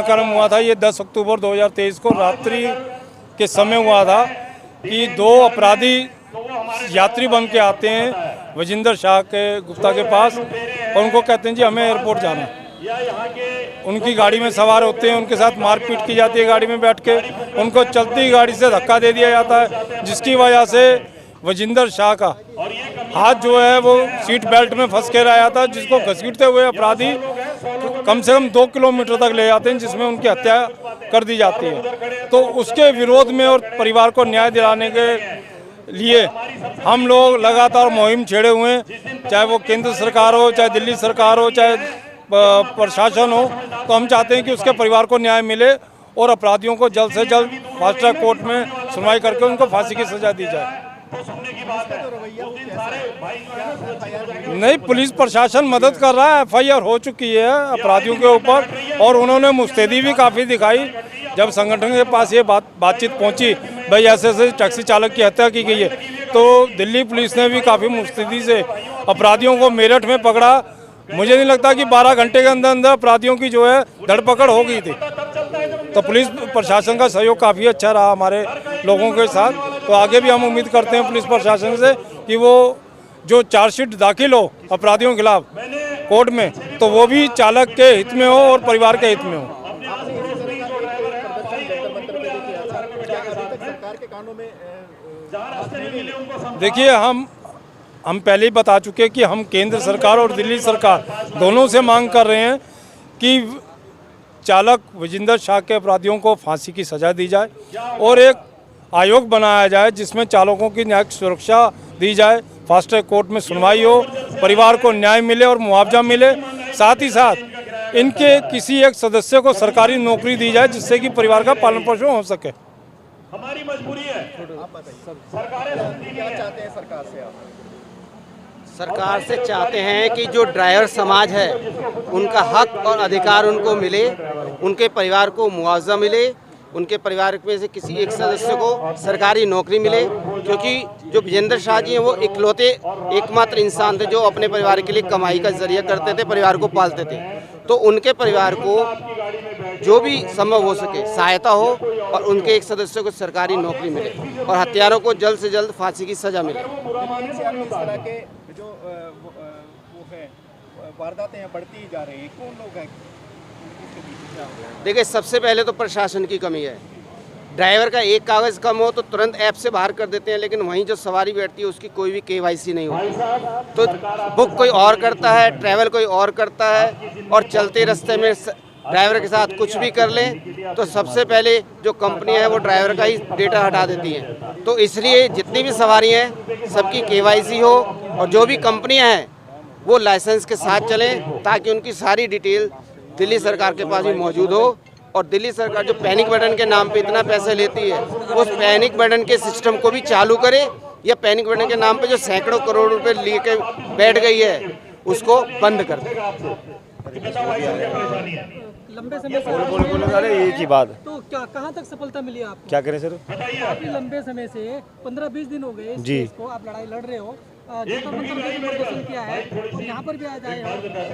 घटनाक्रम हुआ था ये 10 अक्टूबर 2023 को रात्रि के समय हुआ था कि 2 अपराधी यात्री बन के आते हैं वजिंदर शाह के गुप्ता के पास और उनको कहते हैं जी हमें एयरपोर्ट जाना है। उनकी गाड़ी में सवार होते हैं, उनके साथ मारपीट की जाती है गाड़ी में बैठ के, उनको चलती गाड़ी से धक्का दे दिया जाता है, जिसकी वजह से वजिंदर शाह का हाथ जो है वो सीट बेल्ट में फंस के रहा था, जिसको घसीटते हुए अपराधी कम से कम 2 किलोमीटर तक ले जाते हैं, जिसमें उनकी हत्या कर दी जाती है। तो उसके विरोध में और परिवार को न्याय दिलाने के लिए हम लोग लगातार मुहिम छेड़े हुए हैं, चाहे वो केंद्र सरकार हो, चाहे दिल्ली सरकार हो, चाहे प्रशासन हो। तो हम चाहते हैं कि उसके परिवार को न्याय मिले और अपराधियों को जल्द से जल्द फास्ट ट्रैक कोर्ट में सुनवाई करके उनको फांसी की सजा दी जाए। नहीं, पुलिस प्रशासन मदद कर रहा है, FIR हो चुकी है अपराधियों के ऊपर और उन्होंने मुस्तैदी भी काफ़ी दिखाई। जब संगठन के पास ये बातचीत पहुंची भाई ऐसे टैक्सी चालक की हत्या की गई है, तो दिल्ली पुलिस ने भी काफ़ी मुस्तैदी से अपराधियों को मेरठ में पकड़ा। मुझे नहीं लगता कि 12 घंटे के अंदर अंदर अपराधियों की जो है धरपकड़ हो गई थी। तो पुलिस प्रशासन का सहयोग काफ़ी अच्छा रहा हमारे लोगों के साथ। तो आगे भी हम उम्मीद करते हैं पुलिस प्रशासन से कि वो जो चार्जशीट दाखिल हो अपराधियों के खिलाफ कोर्ट में, तो वो भी चालक के हित में हो और परिवार के हित में हो। देखिए, हम पहले ही बता चुके कि हम केंद्र सरकार और दिल्ली सरकार दोनों से मांग कर रहे हैं कि चालक वजिंदर शाह के अपराधियों को फांसी की सज़ा दी जाए और एक आयोग बनाया जाए जिसमें चालकों की न्यायिक सुरक्षा दी जाए, फास्ट ट्रैक कोर्ट में सुनवाई हो, परिवार को न्याय मिले और मुआवजा मिले। साथ ही साथ इनके किसी एक सदस्य को सरकारी नौकरी दी जाए जिससे कि परिवार का पालन पोषण हो सके। हमारी मजबूरी है। आप बताइए, सरकारें क्या चाहते हैं सरकार से? आप सरकार से चाहते हैं कि जो ड्राइवर समाज है उनका हक और अधिकार उनको मिले, उनके परिवार को मुआवजा मिले, उनके परिवार में से किसी एक सदस्य को सरकारी नौकरी मिले, क्योंकि जो वजिंदर शाह जी हैं वो इकलौते एकमात्र इंसान थे जो अपने परिवार के लिए कमाई का जरिया करते थे, परिवार को पालते थे। तो उनके परिवार को जो भी संभव हो सके सहायता हो और उनके एक सदस्य को सरकारी नौकरी मिले और हत्यारों को जल्द से जल्द फांसी की सजा मिले। जो वो है वारदातें बढ़ती जा रही हैं, कौन लोग हैं? देखिए, सबसे पहले तो प्रशासन की कमी है। ड्राइवर का एक कागज़ कम हो तो तुरंत ऐप से बाहर कर देते हैं, लेकिन वहीं जो सवारी बैठती है उसकी कोई भी KYC नहीं होती। तो बुक कोई और करता है, ट्रैवल कोई और करता है और चलते रास्ते में ड्राइवर के साथ कुछ भी कर लें तो सबसे पहले जो कंपनियां हैं वो ड्राइवर का ही डेटा हटा देती हैं। तो इसलिए जितनी भी सवारी हैं सबकी KYC हो और जो भी कंपनियां हैं वो लाइसेंस के साथ चलें ताकि उनकी सारी डिटेल दिल्ली सरकार के पास भी मौजूद हो। और दिल्ली सरकार जो पैनिक बटन के नाम पे इतना पैसा लेती है, उस पैनिक बटन के सिस्टम को भी चालू करे या पैनिक बटन के नाम पे जो सैकड़ों करोड़ रुपए लेके बैठ गई है उसको बंद कर दे। लंबे समय से एक ही बात तो क्या कहाँ तक सफलता मिली आपको? क्या करें सर? काफी लंबे समय से 15-20 दिन हो गए जी को आप लड़ाई लड़ रहे हो, जनता मंत्र में भी प्रदर्शन किया है और यहाँ पर भी आ जाए हो,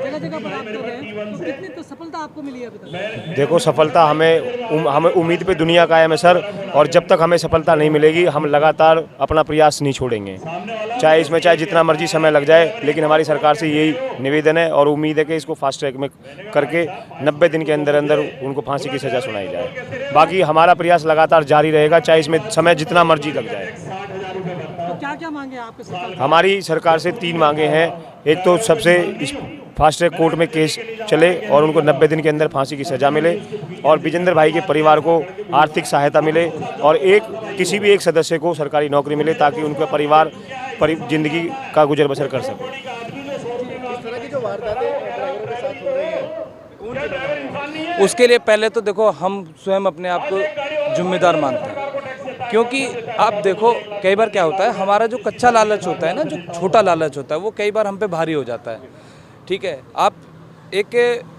जगह जगह पर आप कर रहे हैं, तो कितनी तो सफलता आपको मिली है अभी तक? देखो, सफलता हमें उम्मीद पे दुनिया कायम है सर, और जब तक हमें सफलता नहीं मिलेगी हम लगातार अपना प्रयास नहीं छोड़ेंगे, चाहे जितना मर्जी समय लग जाए। लेकिन हमारी सरकार से यही निवेदन है और उम्मीद है कि इसको फास्ट ट्रैक में करके 90 दिन के अंदर अंदर उनको फांसी की सज़ा सुनाई जाए। बाकी हमारा प्रयास लगातार जारी रहेगा, चाहे इसमें समय जितना मर्जी लग जाए। तो क्या क्या मांगे आपके सरकार? हमारी सरकार से 3 मांगे हैं। एक तो सबसे फास्ट ट्रैक कोर्ट में केस चले और उनको 90 दिन के अंदर फांसी की सज़ा मिले और विजेंद्र भाई के परिवार को आर्थिक सहायता मिले और किसी भी एक सदस्य को सरकारी नौकरी मिले ताकि उनका परिवार जिंदगी का गुजर बसर कर सके। उसके लिए पहले तो देखो हम स्वयं अपने आप को जिम्मेदार मानते हैं, क्योंकि आप देखो कई बार क्या होता है, हमारा जो कच्चा लालच होता है ना, जो छोटा लालच होता है वो कई बार हम पे भारी हो जाता है। ठीक है, आप एक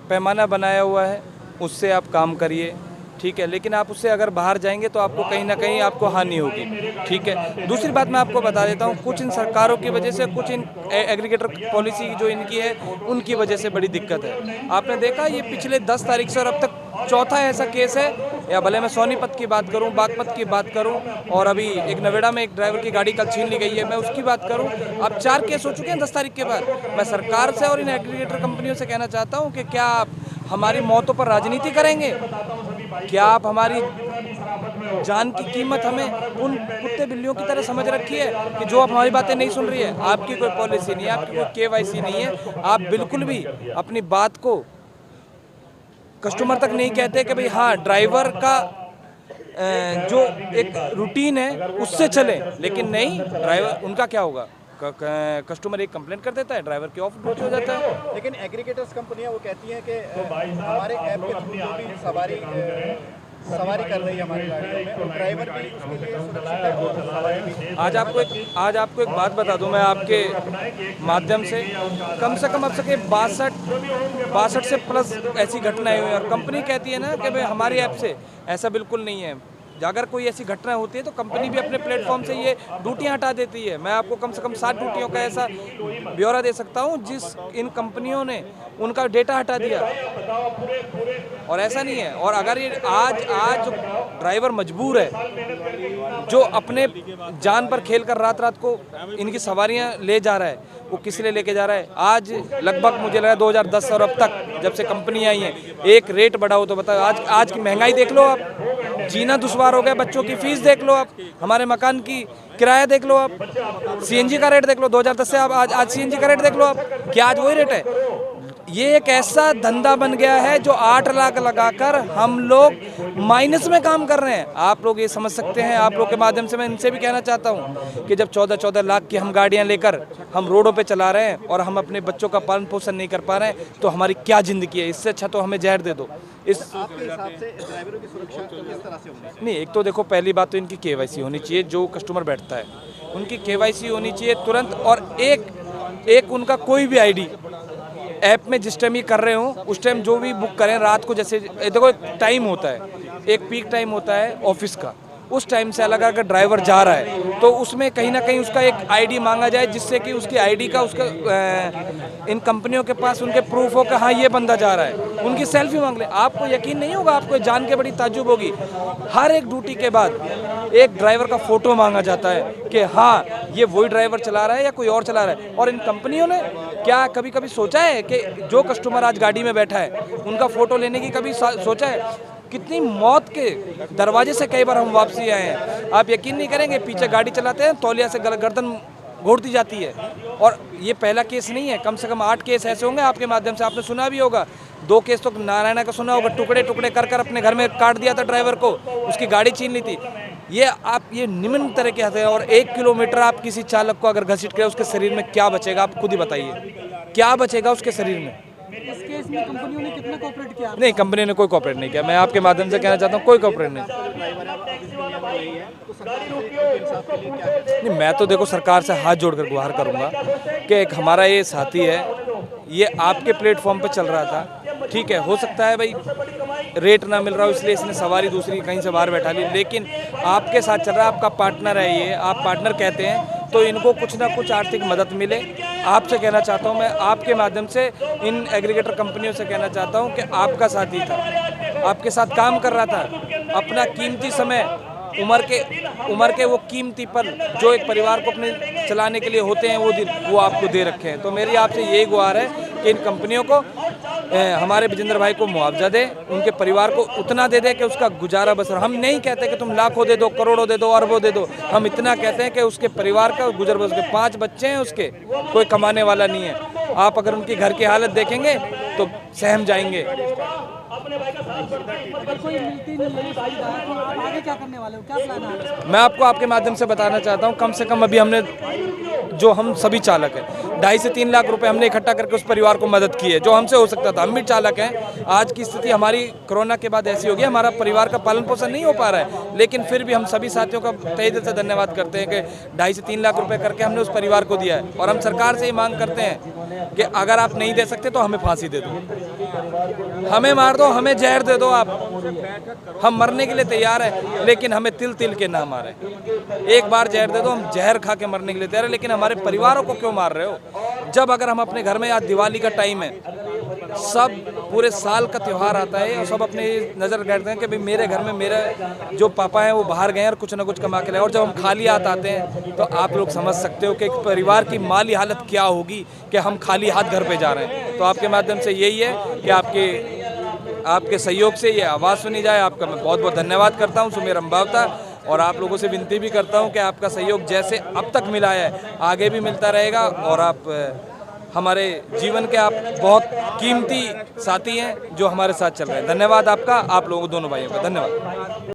पैमाना बनाया हुआ है, उससे आप काम करिए, ठीक है, लेकिन आप उससे अगर बाहर जाएंगे तो आपको कहीं ना कहीं आपको हानि होगी, ठीक है। दूसरी बात मैं आपको बता देता हूँ, कुछ इन सरकारों की वजह से, कुछ इन एग्रीगेटर पॉलिसी जो इनकी है उनकी वजह से बड़ी दिक्कत है। आपने देखा ये पिछले 10 तारीख से और अब तक चौथा ऐसा केस है, या भले मैं सोनीपत की बात करूं, बागपत की बात करूं, और अभी एक नवेड़ा में एक ड्राइवर की गाड़ी कल छीन ली गई है, मैं उसकी बात करूं। अब 4 केस हो चुके हैं 10 तारीख के बाद। मैं सरकार से और इन एग्रीगेटर कंपनियों से कहना चाहता हूं कि क्या आप हमारी मौतों पर राजनीति करेंगे? क्या आप हमारी जान की कीमत हमें उन कुत्ते बिल्लियों की तरह समझ रखी है कि जो आप हमारी बातें नहीं सुन रही है? आपकी कोई पॉलिसी नहीं है, आपकी कोई KYC नहीं है, आप बिल्कुल भी अपनी बात को कस्टमर तक नहीं कहते कि भाई हाँ ड्राइवर का जो एक रूटीन है उससे चले, लेकिन नहीं, ड्राइवर उनका क्या होगा, कस्टमर एक कंप्लेंट कर देता है, ड्राइवर की ऑफ ड्यूटी हो जाता है। लेकिन एग्रीगेटर्स कंपनियां वो कहती हैं कि हमारे ऐप के थ्रू जो भी सवारी कर रही है हमारी गाड़ियों में, और ड्राइवर भी उसके लिए सुरक्षित है और सवारी भी। आज आपको एक बात बता दूं मैं आपके माध्यम से कम अब सके 62 से प्लस ऐसी घटनाएं हुई, और कंपनी कहती है ना कि भाई हमारी ऐप से, ऐसा बिल्कुल नहीं है। अगर कोई ऐसी घटना होती है तो कंपनी भी अपने प्लेटफॉर्म से ये ड्यूटियां हटा देती है। मैं आपको कम से कम 7 ड्यूटियों का ऐसा ब्यौरा दे सकता हूं जिस इन कंपनियों ने उनका डेटा हटा दिया, और ऐसा नहीं है। और अगर ये आज ड्राइवर मजबूर है, जो अपने जान पर खेलकर रात को इनकी सवारियां ले जा रहा है, वो किस लिए लेके जा रहा है? आज लगभग मुझे लगा 2010 और अब तक जब से कंपनी आई है, एक रेट बढ़ा हो तो बताओ। आज की महंगाई देख लो आप, जीना दुश्वार हो गया, बच्चों की फीस देख लो आप, हमारे मकान की किराया देख लो आप, CNG का रेट देख लो, 2010 से आप आज CNG का रेट देख लो आप, क्या आज वही रेट है? ये एक ऐसा धंधा बन गया है जो 8 लाख लगाकर हम लोग माइनस में काम कर रहे हैं। आप लोग ये समझ सकते हैं, आप लोग के माध्यम से मैं इनसे भी कहना चाहता हूँ कि जब 14-14 लाख की हम गाड़ियाँ लेकर हम रोडों पे चला रहे हैं और हम अपने बच्चों का पालन पोषण नहीं कर पा रहे हैं, तो हमारी क्या ज़िंदगी है? इससे अच्छा तो हमें जहर दे दो। आपके हिसाब से ड्राइवरों की सुरक्षा किस तरह से होनी? नहीं, एक तो देखो पहली बात तो इनकी KYC होनी चाहिए, जो कस्टमर बैठता है उनकी KYC होनी चाहिए तुरंत, और एक उनका कोई भी ID ऐप में जिस टाइम ये कर रहे हो उस टाइम जो भी बुक करें रात को, जैसे देखो एक टाइम होता है, एक पीक टाइम होता है ऑफिस का, उस टाइम से अलग अगर ड्राइवर जा रहा है तो उसमें कहीं ना कहीं उसका एक ID मांगा जाए, जिससे कि उसकी ID का उसका इन कंपनियों के पास उनके प्रूफ हो कि हाँ ये बंदा जा रहा है, उनकी सेल्फी मांग ले। आपको यकीन नहीं होगा, आपको जान के बड़ी ताज्जुब होगी, हर एक ड्यूटी के बाद एक ड्राइवर का फ़ोटो मांगा जाता है कि हाँ ये वही ड्राइवर चला रहा है या कोई और चला रहा है। और इन कंपनियों ने क्या कभी कभी सोचा है कि जो कस्टमर आज गाड़ी में बैठा है उनका फ़ोटो लेने की कभी सोचा है? कितनी मौत के दरवाजे से कई बार हम वापसी आए हैं, आप यकीन नहीं करेंगे। पीछे गाड़ी चलाते हैं, तौलिया से गर्दन घोड़ती जाती है। और ये पहला केस नहीं है, कम से कम 8 केस ऐसे होंगे आपके माध्यम से, आपने सुना भी होगा। 2 केस तो नारायणा का सुना होगा, टुकड़े टुकड़े कर अपने घर में काट दिया था ड्राइवर को, उसकी गाड़ी छीन ली थी। ये निम्न तरह के हथियार। और 1 किलोमीटर आप किसी चालक को अगर घसीट के, उसके शरीर में क्या बचेगा? आप खुद ही बताइए, क्या बचेगा उसके शरीर में? इस केस में कंपनियों ने कितना कोऑपरेट किया? नहीं, कंपनी ने कोई कोऑपरेट नहीं किया। मैं आपके माध्यम से कहना चाहता हूँ, कोई कोऑपरेट नहीं। नहीं, मैं तो देखो सरकार से हाथ जोड़कर गुहार करूँगा कि एक हमारा ये साथी है, ये आपके प्लेटफॉर्म पे चल रहा था, ठीक है, हो सकता है भाई रेट ना मिल रहा हो इसलिए इसने सवारी दूसरी कहीं से बाहर बैठा ली, लेकिन आपके साथ चल रहा है, आपका पार्टनर है ये, आप पार्टनर कहते हैं तो इनको कुछ ना कुछ आर्थिक मदद मिले। आपसे कहना चाहता हूं, मैं आपके माध्यम से इन एग्रीगेटर कंपनियों से कहना चाहता हूं कि आपका साथी था, आपके साथ काम कर रहा था, अपना कीमती समय, उम्र के वो कीमती पल जो एक परिवार को अपने चलाने के लिए होते हैं वो आपको दे रखे हैं। तो मेरी आपसे यही गुहार है कि इन कंपनियों को, हमारे विजेंद्र भाई को मुआवजा दे, उनके परिवार को उतना दे दे कि उसका गुजारा बसर। हम नहीं कहते कि तुम लाखों दे दो, करोड़ों दे दो, अरबों दे दो, हम इतना कहते हैं कि उसके परिवार का गुजर बसर, 5 बच्चे हैं उसके, कोई कमाने वाला नहीं है। आप अगर उनकी घर की हालत देखेंगे तो सहम जाएंगे। अगर कोई मिलती नहीं है सुविधा तो आप आगे क्या करने वाले हो, क्या प्लान है? मैं आपको आपके माध्यम से बताना चाहता हूँ, कम से कम अभी हमने जो हम सभी चालक हैं। 2.5 से 3 लाख रुपए हमने इकट्ठा करके उस परिवार को मदद की है, जो हमसे हो सकता था। हम भी चालक हैं। आज की स्थिति हमारी कोरोना के बाद ऐसी हो गई, हमारा परिवार का पालन पोषण नहीं हो पा रहा है, लेकिन फिर भी हम सभी साथियों का तहे दिल से धन्यवाद करते हैं कि 2.5 से 3 लाख रुपए करके हमने उस परिवार को दिया है। और हम सरकार से ये मांग करते हैं कि अगर आप नहीं दे सकते तो हमें फांसी दे दो, हमें मार दो, हमें जहर दे दो आप, हम मरने के लिए तैयार हैं, लेकिन हमें तिल तिल के ना मारे। एक बार जहर दे दो, हम जहर खा के मरने के लिए तैयार हैं, लेकिन हमारे परिवारों को क्यों मार रहे हो? जब अगर हम अपने घर में, आज दिवाली का टाइम है, सब पूरे साल का त्यौहार आता है और सब अपने नज़र करते हैं कि भाई मेरे घर में मेरे जो पापा हैं वो बाहर गए हैं और कुछ ना कुछ कमा के लाए, और जब हम खाली हाथ आते हैं तो आप लोग समझ सकते हो कि एक परिवार की माली हालत क्या होगी कि हम खाली हाथ घर पे जा रहे हैं। तो आपके माध्यम से यही है कि आपके सहयोग से ये आवाज़ सुनी जाए। आपका मैं बहुत बहुत धन्यवाद करता हूँ सुमेर अंबावता, और आप लोगों से विनती भी करता हूँ कि आपका सहयोग जैसे अब तक मिला है आगे भी मिलता रहेगा, और आप हमारे जीवन के आप बहुत कीमती साथी हैं जो हमारे साथ चल रहे हैं। धन्यवाद आपका, आप लोगों दोनों भाइयों का धन्यवाद।